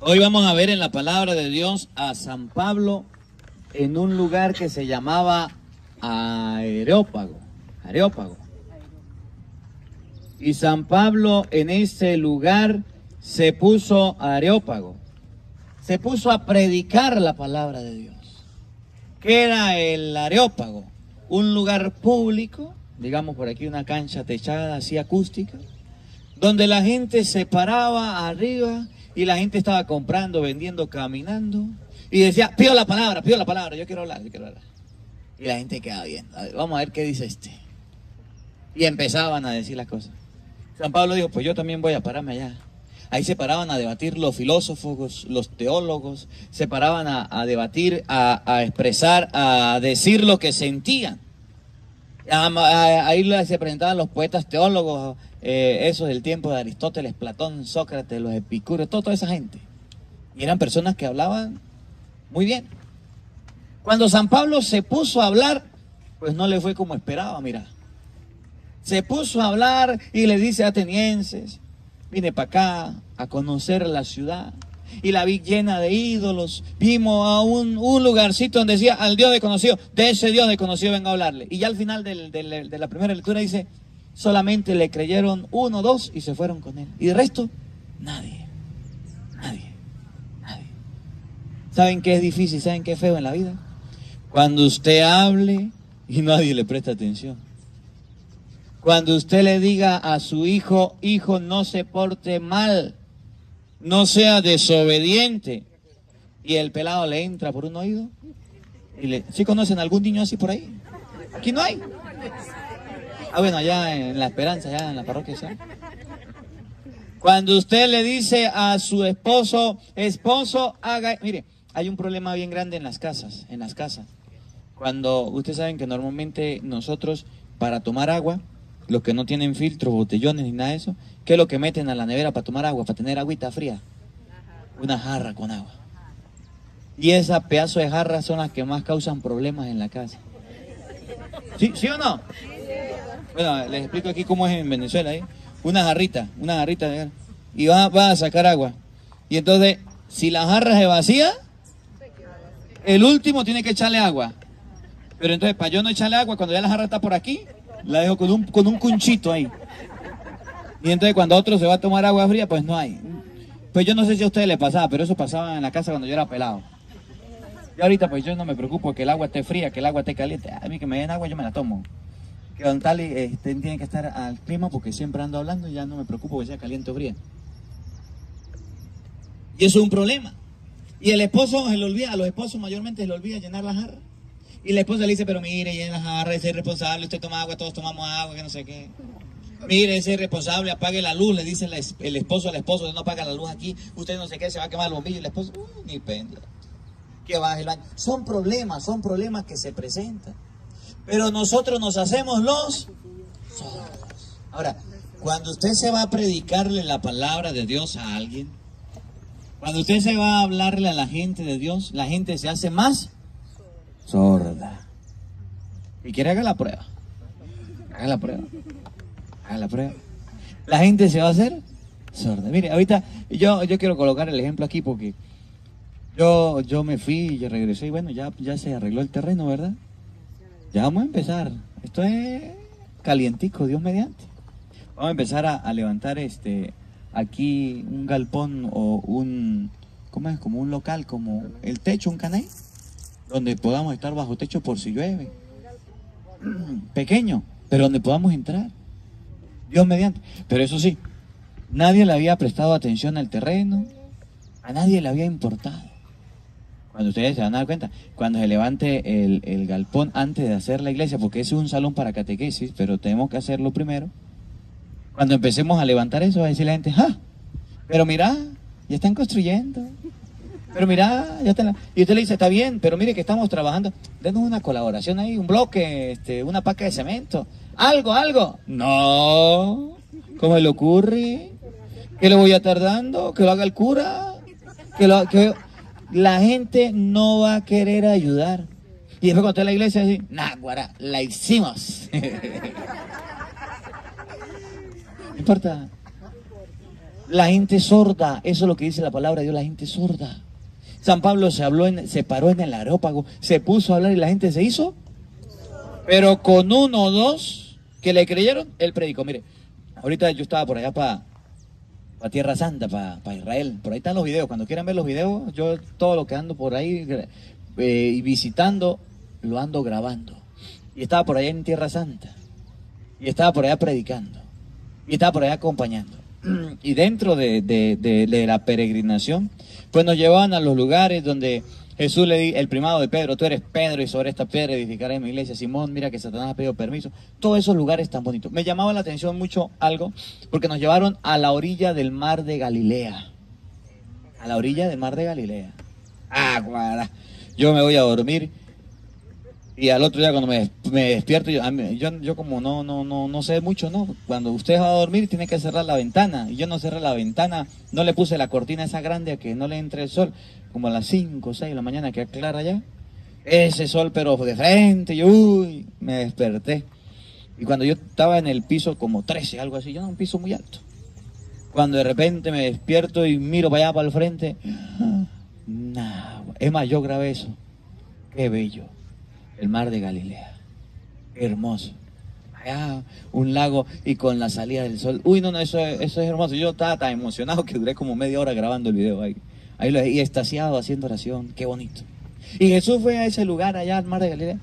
Hoy vamos a ver en la palabra de Dios a San Pablo en un lugar que se llamaba Areópago. Y San Pablo en ese lugar se puso a predicar la palabra de Dios. ¿Qué era el Areópago? Un lugar público, digamos por aquí una cancha techada así acústica, donde la gente se paraba arriba y la gente estaba comprando, vendiendo, caminando y decía, pido la palabra, yo quiero hablar. Y la gente quedaba viendo, vamos a ver qué dice este. Y empezaban a decir las cosas. San Pablo dijo, pues yo también voy a pararme allá. Ahí se paraban a debatir los filósofos, los teólogos, se paraban a debatir, a expresar, a decir lo que sentían. Ahí se presentaban los poetas teólogos, esos del tiempo de Aristóteles, Platón, Sócrates, los epicúreos, toda esa gente. Y eran personas que hablaban muy bien. Cuando San Pablo se puso a hablar, pues no le fue como esperaba, mira. Se puso a hablar y le dice a atenienses, vine para acá a conocer la ciudad. Y la vi llena de ídolos. Vimos a un lugarcito donde decía al Dios desconocido. De ese Dios desconocido vengo a hablarle. Y ya al final de la primera lectura dice, solamente le creyeron 1 o 2 y se fueron con él. Y de resto, nadie. ¿Saben qué es difícil? ¿Saben qué es feo en la vida? Cuando usted hable y nadie le presta atención. Cuando usted le diga a su hijo, hijo, no se porte mal, no sea desobediente, y el pelado le entra por un oído, ¿sí conocen algún niño así por ahí? Aquí no hay. Bueno, allá en La Esperanza, allá en la parroquia, ¿sí? Cuando usted le dice a su esposo, haga, mire, hay un problema bien grande en las casas. Cuando ustedes saben que normalmente nosotros, para tomar agua, los que no tienen filtro, botellones ni nada de eso, ¿qué es lo que meten a la nevera para tomar agua, para tener agüita fría? Una jarra con agua. Y esa pedazo de jarras son las que más causan problemas en la casa. ¿Sí o no? Bueno, les explico aquí cómo es en Venezuela, ¿eh? Una jarrita, y va a sacar agua. Y entonces, si la jarra se vacía, el último tiene que echarle agua. Pero entonces, para yo no echarle agua, cuando ya la jarra está por aquí, la dejo con un cunchito ahí. Y entonces cuando otro se va a tomar agua fría, pues no hay. Pues yo no sé si a ustedes les pasaba, pero eso pasaba en la casa cuando yo era pelado. Y ahorita pues yo no me preocupo que el agua esté fría, que el agua esté caliente. A mí que me den agua yo me la tomo. Que don Tali tiene que estar al clima porque siempre ando hablando y ya no me preocupo que sea caliente o fría. Y eso es un problema. Y el esposo se le olvida, a los esposos mayormente se le olvida llenar la jarra. Y la esposa le dice, pero mire, llena la jarra, ese es irresponsable, usted toma agua, todos tomamos agua, que no sé qué. Mire, ese es irresponsable, apague la luz, le dice el esposo al esposo, usted no apaga la luz aquí, usted no sé qué, se va a quemar el bombillo, y el esposo, ni pendiente. Que baje el baño. Son problemas que se presentan. Pero nosotros nos hacemos los sordos. Ahora, cuando usted se va a predicarle la palabra de Dios a alguien, cuando usted se va a hablarle a la gente de Dios, la gente se hace más sorda. Y quiere haga la prueba. La gente se va a hacer sorda. Mire, ahorita yo quiero colocar el ejemplo aquí porque yo me fui y yo regresé y bueno, ya se arregló el terreno, ¿verdad? Ya vamos a empezar. Esto es calientico, Dios mediante. Vamos a empezar a levantar aquí un galpón o ¿cómo es? Como un local, como el techo, un canal, donde podamos estar bajo techo por si llueve. Pequeño, pero donde podamos entrar. Dios mediante. Pero eso sí, nadie le había prestado atención al terreno, a nadie le había importado. Cuando ustedes se van a dar cuenta, cuando se levante el galpón antes de hacer la iglesia, porque ese es un salón para catequesis, pero tenemos que hacerlo primero. Cuando empecemos a levantar eso, va a decir la gente, pero mira, ya están construyendo. Pero mira, ya está. Y usted le dice, está bien, pero mire que estamos trabajando. Denos una colaboración ahí, un bloque, una paca de cemento. Algo. No, ¿cómo le ocurre? ¿Qué le voy a estar dando? ¿Que lo haga el cura? La gente no va a querer ayudar. Y después cuando está en la iglesia, así, guará, la hicimos. No importa. La gente sorda, eso es lo que dice la palabra de Dios, la gente sorda. San Pablo se paró en el Areópago, se puso a hablar y la gente se hizo. Pero con uno o dos que le creyeron, él predicó. Mire, ahorita yo estaba por allá para Tierra Santa, para Israel. Por ahí están los videos. Cuando quieran ver los videos, yo todo lo que ando por ahí y visitando, lo ando grabando. Y estaba por allá en Tierra Santa. Y estaba por allá predicando. Y estaba por allá acompañando. Y dentro de la peregrinación, pues nos llevaban a los lugares donde Jesús le dijo, el primado de Pedro, tú eres Pedro y sobre esta piedra edificaré mi iglesia. Simón, mira que Satanás ha pedido permiso. Todos esos lugares tan bonitos. Me llamaba la atención mucho algo, porque nos llevaron a la orilla del mar de Galilea. A la orilla del mar de Galilea. Ah, guarda. Yo me voy a dormir y al otro día cuando me despierto, yo como no sé mucho, ¿no? Cuando usted va a dormir tiene que cerrar la ventana. Y yo no cerré la ventana, no le puse la cortina esa grande a que no le entre el sol. Como a las 5 o 6 de la mañana que aclara ya. Ese sol pero de frente, y uy, me desperté. Y cuando yo estaba en el piso como 13, algo así, yo no, un piso muy alto. Cuando de repente me despierto y miro para allá para el frente, nah, es más, yo grabé eso. Qué bello. El mar de Galilea, hermoso. Allá un lago y con la salida del sol. Uy, no, eso es hermoso. Yo estaba tan emocionado que duré como media hora grabando el video ahí. Y extasiado haciendo oración, qué bonito. Y Jesús fue a ese lugar allá al mar de Galilea.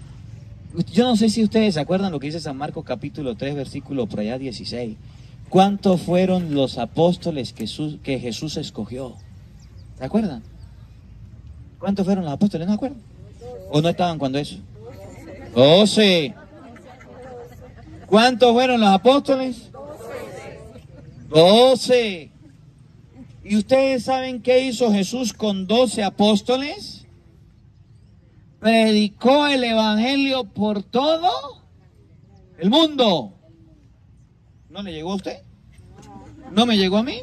Yo no sé si ustedes se acuerdan lo que dice San Marcos capítulo 3, versículo por allá 16. ¿Cuántos fueron los apóstoles que Jesús escogió? ¿Se acuerdan? ¿Cuántos fueron los apóstoles? ¿No se acuerdan? ¿O no estaban cuando eso? 12. ¿Cuántos fueron los apóstoles? 12. ¿Y ustedes saben qué hizo Jesús con 12 apóstoles? Predicó el evangelio por todo el mundo. ¿No le llegó a usted? ¿No me llegó a mí?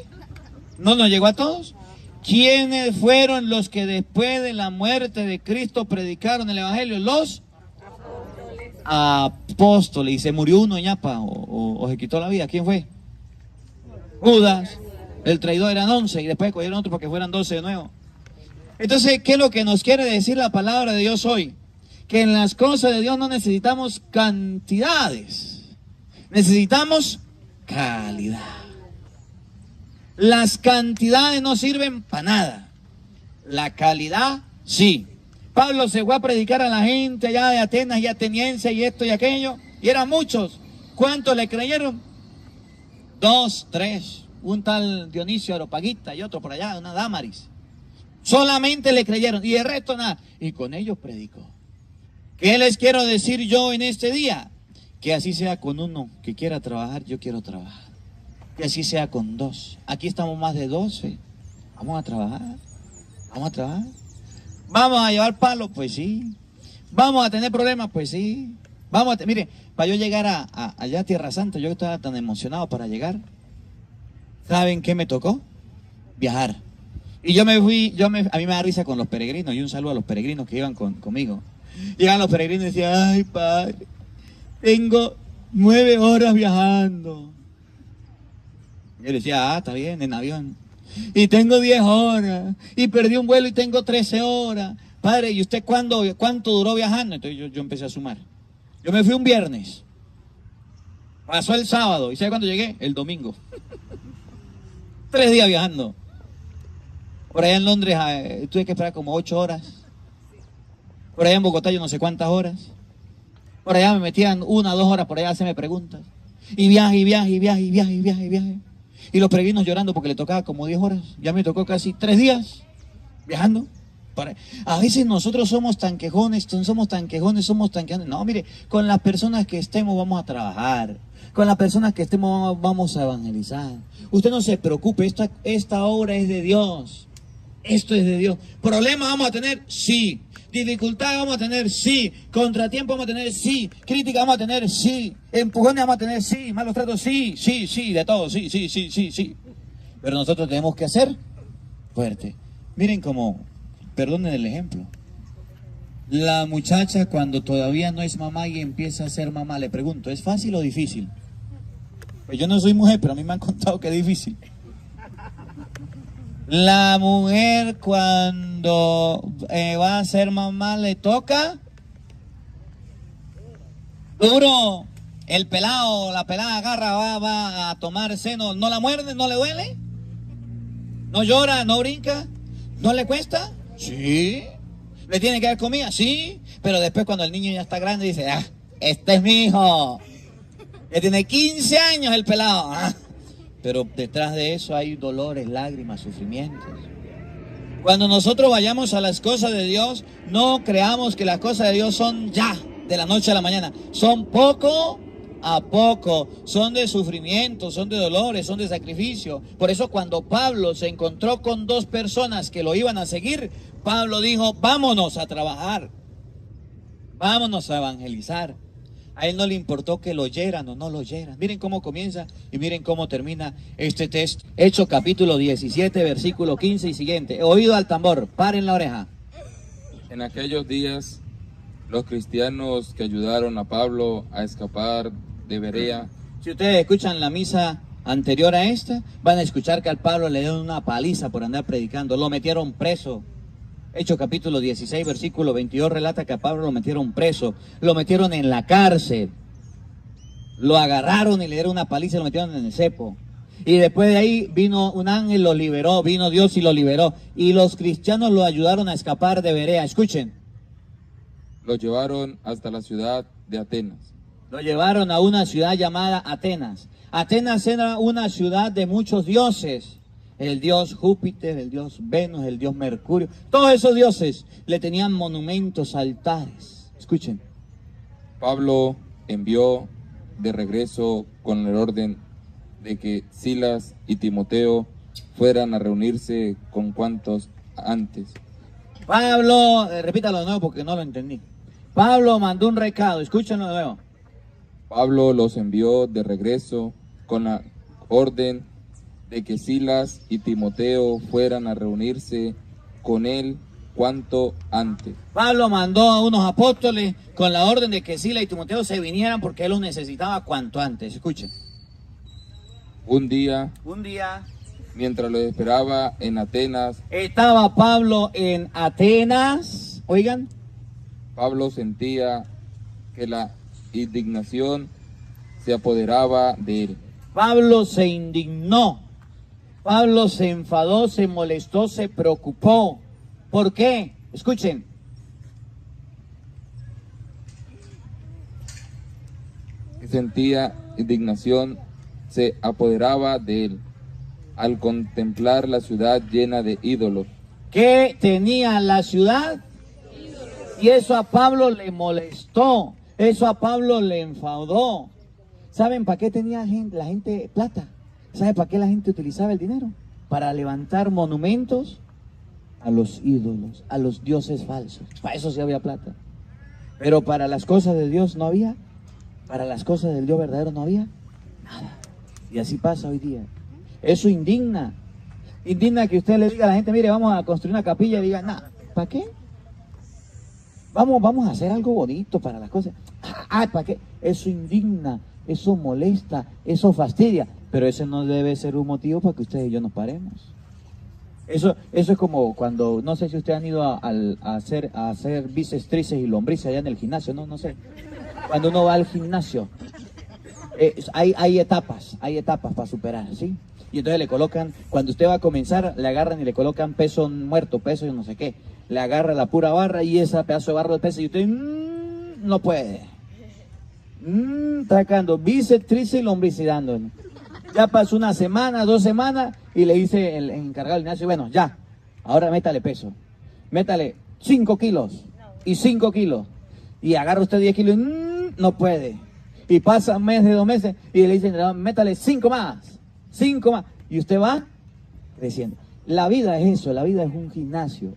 ¿No nos llegó a todos? ¿Quiénes fueron los que después de la muerte de Cristo predicaron el evangelio? Los apóstoles. Y se murió uno en ñapa o se quitó la vida. ¿Quién fue? Judas. El traidor, eran 11 y después cogieron otro para que fueran 12 de nuevo. Entonces, ¿qué es lo que nos quiere decir la palabra de Dios hoy? Que en las cosas de Dios no necesitamos cantidades, necesitamos calidad. Las cantidades no sirven para nada, la calidad sí. Pablo se fue a predicar a la gente allá de Atenas y ateniense y esto y aquello, y eran muchos. ¿Cuántos le creyeron? 2, 3. Un tal Dionisio Areopagita y otro por allá, una Dámaris. Solamente le creyeron y el resto nada. Y con ellos predicó. ¿Qué les quiero decir yo en este día? Que así sea con uno que quiera trabajar, yo quiero trabajar. Que así sea con 2. Aquí estamos más de 12. Vamos a trabajar. Vamos a trabajar. ¿Vamos a llevar palos? Pues sí. ¿Vamos a tener problemas? Pues sí. Mire, para yo llegar allá a Tierra Santa, yo estaba tan emocionado para llegar. ¿Saben qué me tocó? Viajar. Y yo me fui, a mí me da risa con los peregrinos, y un saludo a los peregrinos que iban conmigo. Llegan los peregrinos y decían, ay padre, tengo 9 horas viajando. Yo decía, está bien, en avión. Y tengo 10 horas, y perdí un vuelo y tengo 13 horas. Padre, ¿y usted cuánto duró viajando? Entonces yo empecé a sumar. Yo me fui un viernes, pasó el sábado, ¿y sabe cuándo llegué? El domingo. 3 días viajando. Por allá en Londres tuve que esperar como 8 horas. Por allá en Bogotá yo no sé cuántas horas. Por allá me metían 1 o 2 horas por allá a hacerme preguntas. Y viaje, y viaje, y viaje, y viaje, y viaje, y viaje. Y los peregrinos llorando porque le tocaba como 10 horas. Ya me tocó casi 3 días viajando. A veces nosotros somos tan quejones. No, mire, con las personas que estemos vamos a trabajar. Con las personas que estemos vamos a evangelizar. Usted no se preocupe, esta obra es de Dios. Esto es de Dios. ¿Problemas vamos a tener? Sí. ¿Dificultades vamos a tener? Sí. ¿Contratiempo vamos a tener? Sí. ¿Crítica vamos a tener? Sí. ¿Empujones vamos a tener? Sí. ¿Malos tratos? Sí, sí, sí, de todo. Sí, sí, sí, sí, sí. Pero nosotros tenemos que hacer fuerte. Miren cómo, perdonen el ejemplo. La muchacha cuando todavía no es mamá y empieza a ser mamá, le pregunto, ¿es fácil o difícil? Pues yo no soy mujer, pero a mí me han contado que es difícil. La mujer cuando va a ser mamá le toca duro. El pelado, la pelada agarra, va a tomar seno, no la muerde, no le duele, no llora, no brinca, no le cuesta, sí. Le tiene que dar comida, sí. Pero después cuando el niño ya está grande dice, este es mi hijo, que tiene 15 años el pelado. Pero detrás de eso hay dolores, lágrimas, sufrimientos. Cuando nosotros vayamos a las cosas de Dios, no creamos que las cosas de Dios son ya, de la noche a la mañana. Son poco a poco, son de sufrimiento, son de dolores, son de sacrificio. Por eso cuando Pablo se encontró con dos personas que lo iban a seguir, Pablo dijo, vámonos a trabajar, vámonos a evangelizar. A él no le importó que lo oyeran o no lo oyeran. Miren cómo comienza y miren cómo termina este texto. Hechos capítulo 17, versículo 15 y siguiente. Oído al tambor, paren la oreja. En aquellos días, los cristianos que ayudaron a Pablo a escapar de Berea. Si ustedes escuchan la misa anterior a esta, van a escuchar que al Pablo le dieron una paliza por andar predicando. Lo metieron preso. Hechos capítulo 16, versículo 22 relata que a Pablo lo metieron preso, lo metieron en la cárcel, lo agarraron y le dieron una paliza y lo metieron en el cepo. Y después de ahí vino un ángel, lo liberó, vino Dios y lo liberó. Y los cristianos lo ayudaron a escapar de Berea. Escuchen. Lo llevaron hasta la ciudad de Atenas. Lo llevaron a una ciudad llamada Atenas. Atenas era una ciudad de muchos dioses. El dios Júpiter, el dios Venus, el dios Mercurio. Todos esos dioses le tenían monumentos, altares. Escuchen. Pablo envió de regreso con el orden de que Silas y Timoteo fueran a reunirse con cuantos antes. Pablo, repítalo de nuevo porque no lo entendí. Pablo mandó un recado, escúchenlo de nuevo. Pablo los envió de regreso con la orden de que Silas y Timoteo fueran a reunirse con él cuanto antes. Pablo mandó a unos apóstoles con la orden de que Silas y Timoteo se vinieran porque él los necesitaba cuanto antes. Escuchen. Un día, mientras los esperaba en Atenas, estaba Pablo en Atenas. Oigan. Pablo sentía que la indignación se apoderaba de él. Pablo se indignó. Pablo se enfadó, se molestó, se preocupó. ¿Por qué? Escuchen. Sentía indignación, se apoderaba de él al contemplar la ciudad llena de ídolos. ¿Qué tenía la ciudad? Y eso a Pablo le molestó, eso a Pablo le enfadó. ¿Saben para qué tenía la gente plata? ¿Saben para qué la gente utilizaba el dinero? Para levantar monumentos a los ídolos, a los dioses falsos. Para eso sí había plata. Pero para las cosas de Dios no había. Para las cosas del Dios verdadero no había nada. Y así pasa hoy día. Eso indigna. Indigna que usted le diga a la gente, mire, vamos a construir una capilla y diga, nada, ¿para qué? Vamos a hacer algo bonito para las cosas. ¿Para qué? Eso indigna, eso molesta, eso fastidia. Pero ese no debe ser un motivo para que ustedes y yo nos paremos. Eso es como cuando, no sé si ustedes han ido a hacer bíceps, tríceps y lombrices allá en el gimnasio, no sé. Cuando uno va al gimnasio, hay etapas para superar, ¿sí? Y entonces le colocan, cuando usted va a comenzar, le agarran y le colocan peso muerto, peso y no sé qué. Le agarra la pura barra y ese pedazo de barro de peso y usted no puede. Sacando bíceps, tríceps y lombrices dándole. Ya pasó una semana, 2 semanas y le dice el encargado del gimnasio, bueno, ya, ahora métale peso. Métale 5 kilos y 5 kilos. Y agarra usted 10 kilos y no puede. Y pasa un mes, 2 meses y le dicen, métale 5 más. 5 más. Y usted va creciendo. La vida es eso, la vida es un gimnasio.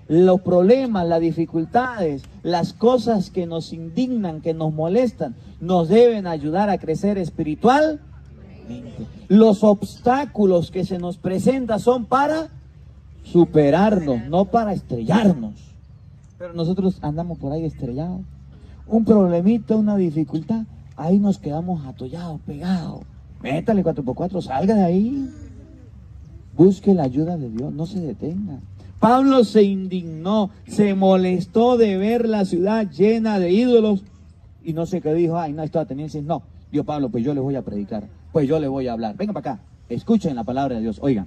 Los problemas, las dificultades, las cosas que nos indignan, que nos molestan, nos deben ayudar a crecer espiritualmente. Los obstáculos que se nos presentan son para superarnos, no para estrellarnos. Pero nosotros andamos por ahí estrellados. Un problemita, una dificultad, ahí nos quedamos atollados, pegados. Métale 4x4, salga de ahí. Busque la ayuda de Dios, no se detenga. Pablo se indignó, se molestó de ver la ciudad llena de ídolos y no sé qué dijo, ay, no, esto va a tener, no. Dijo Pablo, pues yo les voy a predicar, pues yo les voy a hablar. Vengan para acá, escuchen la palabra de Dios, oigan.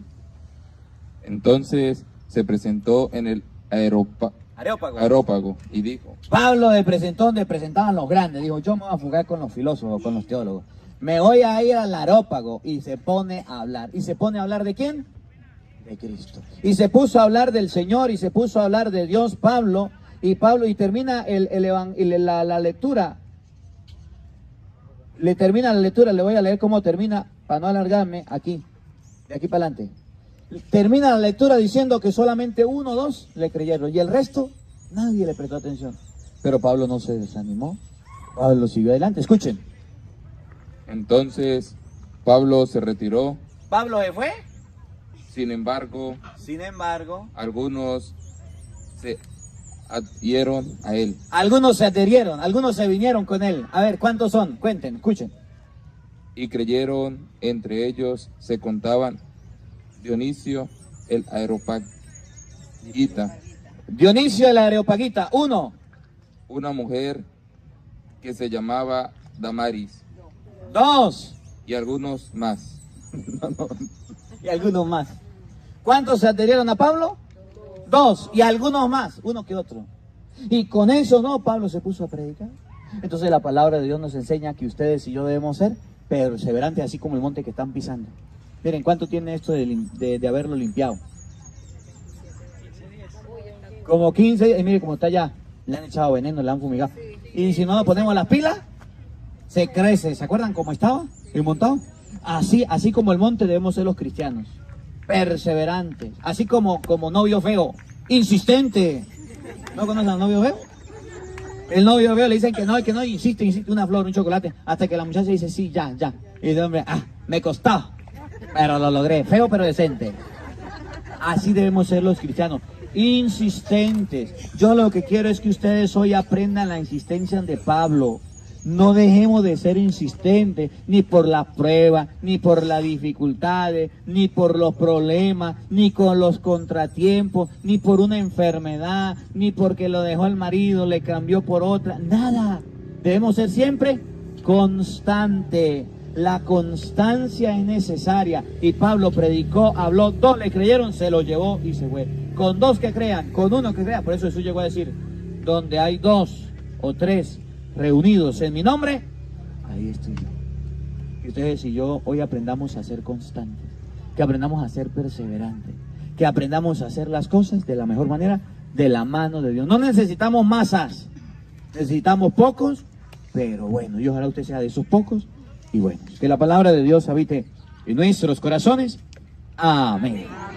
Entonces se presentó en el Areópago y dijo: Pablo se presentó donde presentaban los grandes, dijo, yo me voy a fugar con los filósofos, con los teólogos. Me voy a ir al Areópago y se pone a hablar. ¿Y se pone a hablar de quién? De Cristo. Y se puso a hablar del Señor y se puso a hablar de Dios Pablo y termina la lectura. Le termina la lectura, le voy a leer cómo termina para no alargarme aquí, de aquí para adelante. Termina la lectura diciendo que solamente 1 o 2 le creyeron y el resto nadie le prestó atención. Pero Pablo no se desanimó, Pablo siguió adelante. Escuchen. Entonces Pablo se retiró. ¿Pablo se fue? Sin embargo, algunos se adhirieron a él. Algunos se adherieron, algunos se vinieron con él. A ver, ¿cuántos son? Cuenten, escuchen. Y creyeron, entre ellos se contaban Dionisio el Areopagita. Dionisio el Areopagita, 1. Una mujer que se llamaba Damaris. 2. Y algunos más. Y algunos más. ¿Cuántos se adherieron a Pablo? 2. Y algunos más, uno que otro. Y con eso, ¿no? Pablo se puso a predicar. Entonces la palabra de Dios nos enseña que ustedes y yo debemos ser perseverantes, así como el monte que están pisando. Miren, ¿cuánto tiene esto de haberlo limpiado? Como 15 días. Y mire cómo está ya. Le han echado veneno, le han fumigado. Y si no nos ponemos las pilas, se crece. ¿Se acuerdan cómo estaba el montado? Así como el monte debemos ser los cristianos. Perseverantes. Así como novio feo. Insistente. ¿No conocen al novio feo? El novio feo le dicen que no, insiste, una flor, un chocolate. Hasta que la muchacha dice, sí, ya. Y el hombre, me costó. Pero lo logré. Feo pero decente. Así debemos ser los cristianos. Insistentes. Yo lo que quiero es que ustedes hoy aprendan la insistencia de Pablo. No dejemos de ser insistentes, ni por la prueba, ni por las dificultades, ni por los problemas, ni con los contratiempos, ni por una enfermedad, ni porque lo dejó el marido, le cambió por otra, nada. Debemos ser siempre constantes. La constancia es necesaria. Y Pablo predicó, habló, 2 le creyeron, se lo llevó y se fue. Con 2 que crean, con 1 que crea. Por eso Jesús llegó a decir, donde hay 2 o 3 reunidos en mi nombre, ahí estoy yo. Que ustedes y yo hoy aprendamos a ser constantes, que aprendamos a ser perseverantes, que aprendamos a hacer las cosas de la mejor manera, de la mano de Dios. No necesitamos masas, necesitamos pocos, pero bueno, y ojalá usted sea de esos pocos, y bueno, que la palabra de Dios habite en nuestros corazones. Amén.